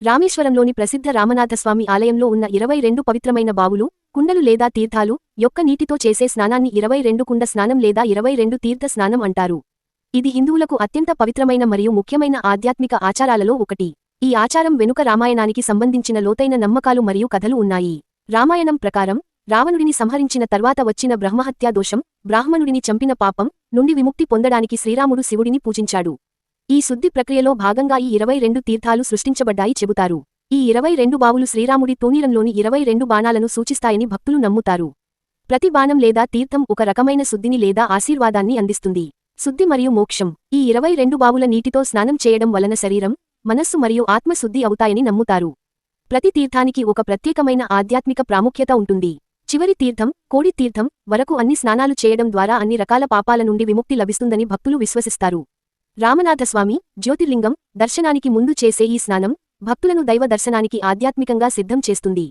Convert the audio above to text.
రామేశ్వరంలోని ప్రసిద్ధ రామనాథస్వామి ఆలయంలో ఉన్న 22 పవిత్రమైన బావులు, కుండలు లేదా తీర్థాలు యొక్క నీటితో చేసే స్నానాన్ని 22 కుండ స్నానం లేదా 22 తీర్థ స్నానం అంటారు. ఇది హిందువులకు అత్యంత పవిత్రమైన మరియు ముఖ్యమైన ఆధ్యాత్మిక ఆచారాలలో ఒకటి. ఈ ఆచారం వెనుక రామాయణానికి సంబంధించిన లోతైన నమ్మకాలు మరియు కథలు ఉన్నాయి. రామాయణం ప్రకారం, రావణుడిని సంహరించిన తర్వాత వచ్చిన బ్రహ్మహత్యా దోషం, బ్రాహ్మణుడిని చంపిన పాపం నుండి విముక్తి పొందడానికి శ్రీరాముడు శివుడిని పూజించాడు. ఈ శుద్ధి ప్రక్రియలో భాగంగా ఈ 22 తీర్థాలు సృష్టించబడ్డాయి చెబుతారు. ఈ 22 బావులు శ్రీరాముడి తూణీరంలోని 22 బాణాలను సూచిస్తాయని భక్తులు నమ్ముతారు. ప్రతి బాణం లేదా తీర్థం ఒక రకమైన శుద్ధిని లేదా ఆశీర్వాదాన్ని అందిస్తుంది. శుద్ధి మరియు మోక్షం. ఈ 22 బావుల నీటితో స్నానం చేయడం వలన శరీరం, మనస్సు మరియు ఆత్మ శుద్ధి అవుతాయని నమ్ముతారు. ప్రతి తీర్థానికి ఒక ప్రత్యేకమైన ఆధ్యాత్మిక ప్రాముఖ్యత ఉంటుంది. చివరి తీర్థం, కోడి తీర్థం వరకు అన్ని స్నానాలు చేయడం ద్వారా అన్ని రకాల పాపాల నుండి విముక్తి లభిస్తుందని భక్తులు విశ్వసిస్తారు. రామనాథస్వామి, జ్యోతిర్లింగం దర్శనానికి ముందు చేసే ఈ స్నానం భక్తులను దైవ దర్శనానికి ఆధ్యాత్మికంగా సిద్ధం చేస్తుంది.